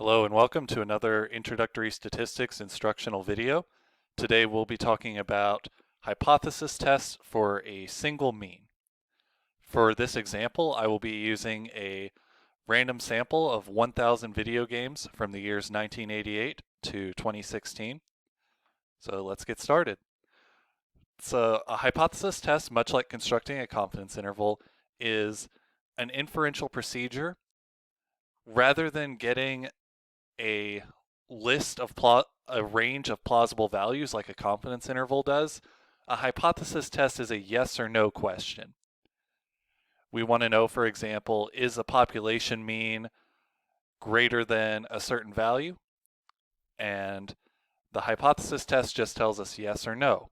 Hello and welcome to another introductory statistics instructional video. Today we'll be talking about hypothesis tests for a single mean. For this example, I will be using a random sample of 1,000 video games from the years 1988 to 2016. So let's get started. So a hypothesis test, much like constructing a confidence interval, is an inferential procedure. Rather than getting a list of a range of plausible values like a confidence interval does, a hypothesis test is a yes or no question. We want to know, for example, is a population mean greater than a certain value? And the hypothesis test just tells us yes or no.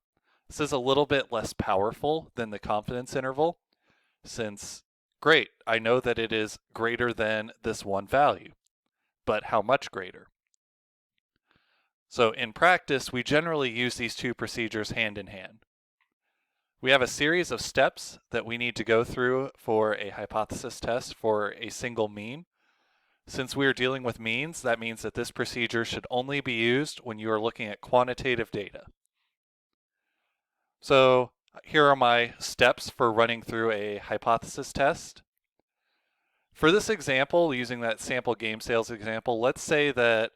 This is a little bit less powerful than the confidence interval, since, great, I know that it is greater than this one value, but how much greater? So in practice, we generally use these two procedures hand in hand. We have a series of steps that we need to go through for a hypothesis test for a single mean. Since we are dealing with means, that means that this procedure should only be used when you are looking at quantitative data. So here are my steps for running through a hypothesis test. For this example, using that sample game sales example, let's say that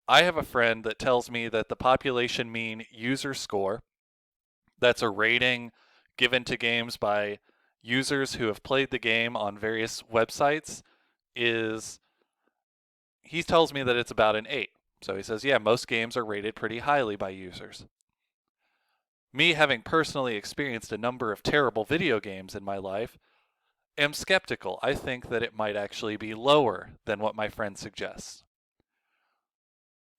I have a friend that tells me that the population mean user score, that's a rating given to games by users who have played the game on various websites, he tells me that it's about an 8. So he says, yeah, most games are rated pretty highly by users. Me, having personally experienced a number of terrible video games in my life, am skeptical. I think that it might actually be lower than what my friend suggests.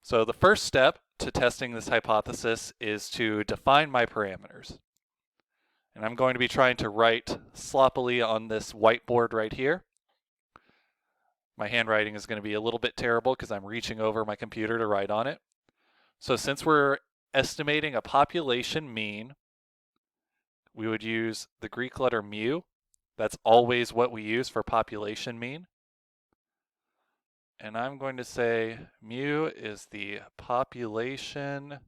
So the first step to testing this hypothesis is to define my parameters. And I'm going to be trying to write sloppily on this whiteboard right here. My handwriting is going to be a little bit terrible because I'm reaching over my computer to write on it. So since we're estimating a population mean, we would use the Greek letter mu. That's always what we use for population mean. And I'm going to say mu is the population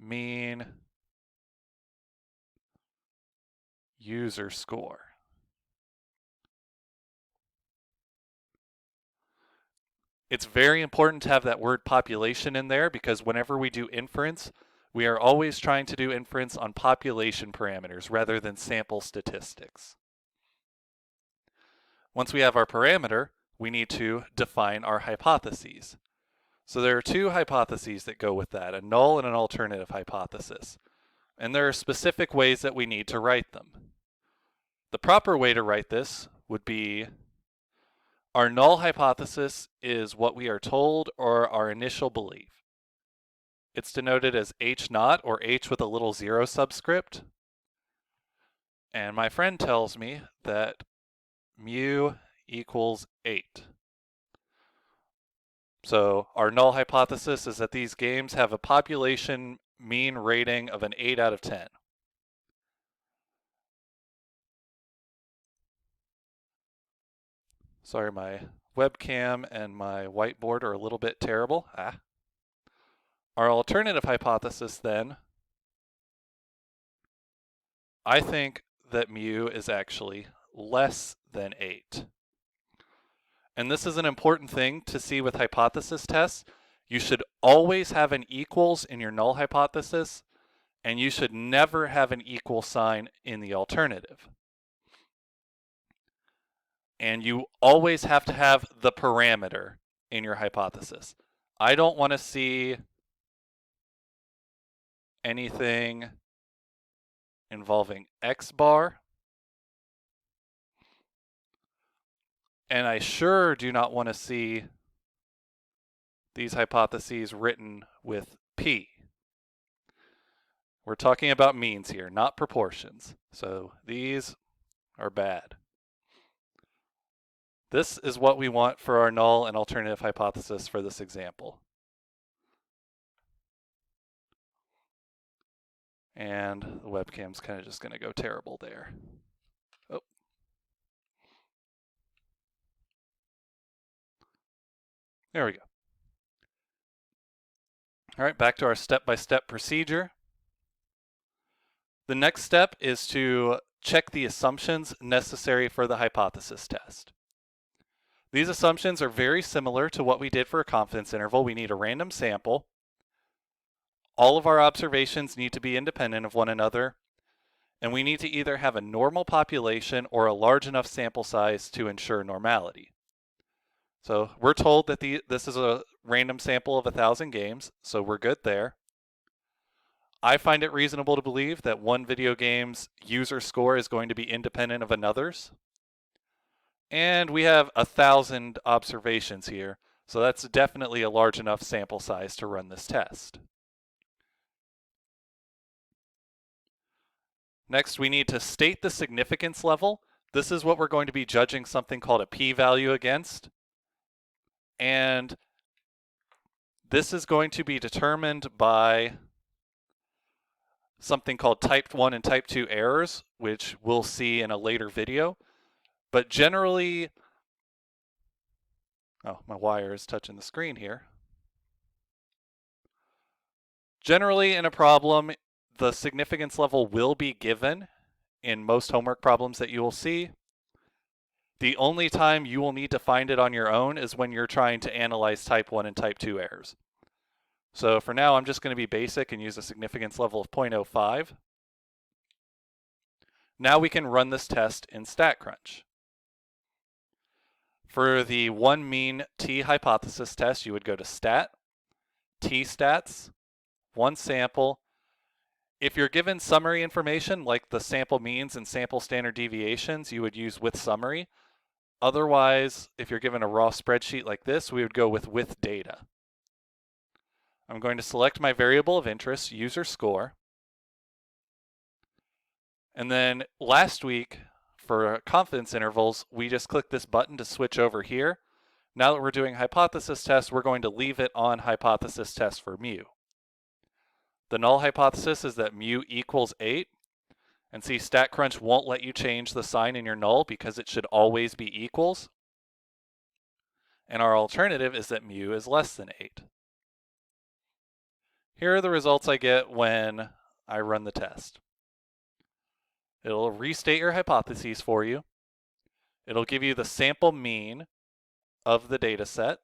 mean user score. It's very important to have that word population in there because whenever we do inference, we are always trying to do inference on population parameters rather than sample statistics. Once we have our parameter, we need to define our hypotheses. So there are two hypotheses that go with that, a null and an alternative hypothesis. And there are specific ways that we need to write them. The proper way to write this would be our null hypothesis is what we are told or our initial belief. It's denoted as H naught or H with a little 0 subscript. And my friend tells me that mu equals 8. So our null hypothesis is that these games have a population mean rating of an 8 out of 10. Sorry, my webcam and my whiteboard are a little bit terrible. Our alternative hypothesis then, I think that mu is actually less than 8. And this is an important thing to see with hypothesis tests. You should always have an equals in your null hypothesis, and you should never have an equal sign in the alternative. And you always have to have the parameter in your hypothesis. I don't want to see anything involving x bar. And I sure do not want to see these hypotheses written with p. We're talking about means here, not proportions. So these are bad. This is what we want for our null and alternative hypothesis for this example. And the webcam's kind of just going to go terrible there. Oh. There we go. All right, back to our step-by-step procedure. The next step is to check the assumptions necessary for the hypothesis test. These assumptions are very similar to what we did for a confidence interval. We need a random sample. All of our observations need to be independent of one another, and we need to either have a normal population or a large enough sample size to ensure normality. So we're told that this is a random sample of 1,000 games, so we're good there. I find it reasonable to believe that one video game's user score is going to be independent of another's. And we have 1,000 observations here, so that's definitely a large enough sample size to run this test. Next, we need to state the significance level. This is what we're going to be judging something called a p-value against. And this is going to be determined by something called type 1 and type 2 errors, which we'll see in a later video. But generally, oh, my wire is touching the screen here. Generally, in a problem, the significance level will be given in most homework problems that you will see. The only time you will need to find it on your own is when you're trying to analyze type 1 and type 2 errors. So for now, I'm just going to be basic and use a significance level of 0.05. Now we can run this test in StatCrunch. For the one mean t hypothesis test, you would go to stat, t-stats, one sample. If you're given summary information like the sample means and sample standard deviations, you would use with summary. Otherwise, if you're given a raw spreadsheet like this, we would go with data. I'm going to select my variable of interest, user score. And then last week, for confidence intervals, we just clicked this button to switch over here. Now that we're doing hypothesis test, we're going to leave it on hypothesis test for mu. The null hypothesis is that mu equals 8. And see, StatCrunch won't let you change the sign in your null because it should always be equals. And our alternative is that mu is less than 8. Here are the results I get when I run the test. It'll restate your hypotheses for you. It'll give you the sample mean of the data set.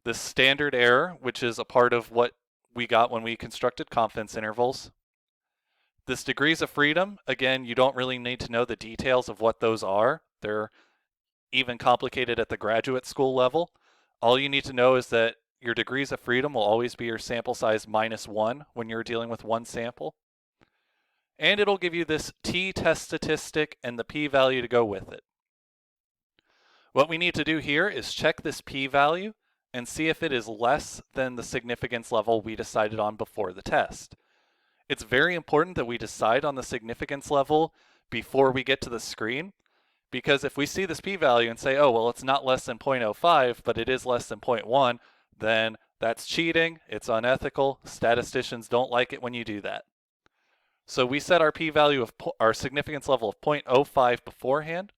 The standard error, which is a part of what we got when we constructed confidence intervals. This degrees of freedom, again, you don't really need to know the details of what those are. They're even complicated at the graduate school level. All you need to know is that your degrees of freedom will always be your sample size -1 when you're dealing with one sample. And it'll give you this t-test statistic and the p-value to go with it. What we need to do here is check this p-value and see if it is less than the significance level we decided on before the test. It's very important that we decide on the significance level before we get to the screen, because if we see this p-value and say, oh, well, it's not less than 0.05, but it is less than 0.1, then that's cheating, it's unethical, statisticians don't like it when you do that. So we set our p-value of our significance level of 0.05 beforehand.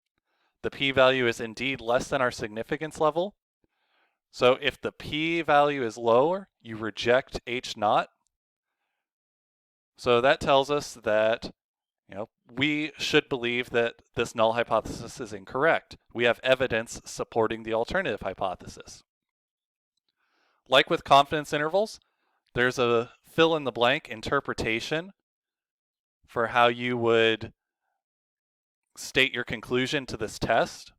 The p-value is indeed less than our significance level. So if the p-value is lower, you reject H0. So that tells us that we should believe that this null hypothesis is incorrect. We have evidence supporting the alternative hypothesis. Like with confidence intervals, there's a fill-in-the-blank interpretation for how you would state your conclusion to this test.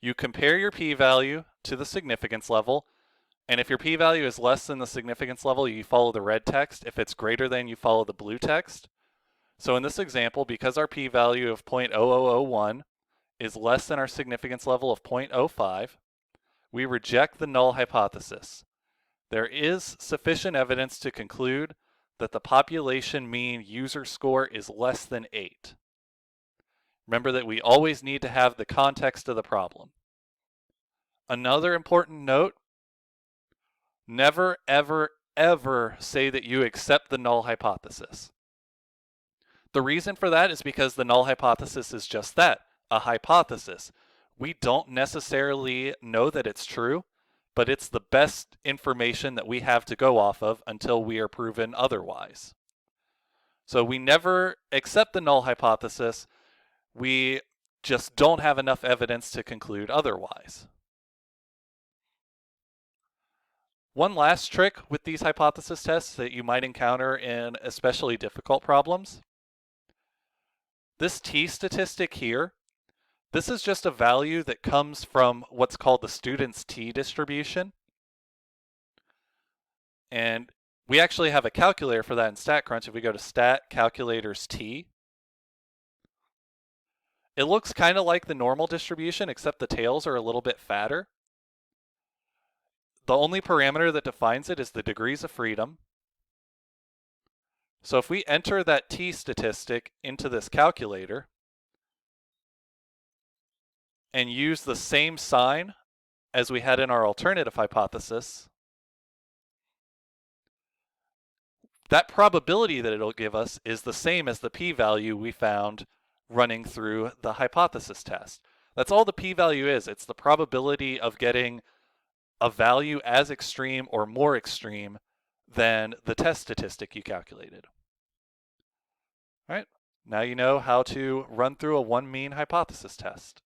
You compare your p-value to the significance level, and if your p-value is less than the significance level, you follow the red text. If it's greater than, you follow the blue text. So in this example, because our p-value of 0.0001 is less than our significance level of 0.05, we reject the null hypothesis. There is sufficient evidence to conclude that the population mean user score is less than 8. Remember that we always need to have the context of the problem. Another important note, never, ever, ever say that you accept the null hypothesis. The reason for that is because the null hypothesis is just that, a hypothesis. We don't necessarily know that it's true. but it's the best information that we have to go off of until we are proven otherwise. So we never accept the null hypothesis. We just don't have enough evidence to conclude otherwise. One last trick with these hypothesis tests that you might encounter in especially difficult problems. This t statistic here, this is just a value that comes from what's called the student's t distribution. And we actually have a calculator for that in StatCrunch. If we go to Stat Calculators T, it looks kind of like the normal distribution, except the tails are a little bit fatter. The only parameter that defines it is the degrees of freedom. So if we enter that t statistic into this calculator and use the same sign as we had in our alternative hypothesis, that probability that it'll give us is the same as the p-value we found running through the hypothesis test. That's all the p-value is. It's the probability of getting a value as extreme or more extreme than the test statistic you calculated. All right, now you know how to run through a one-mean hypothesis test.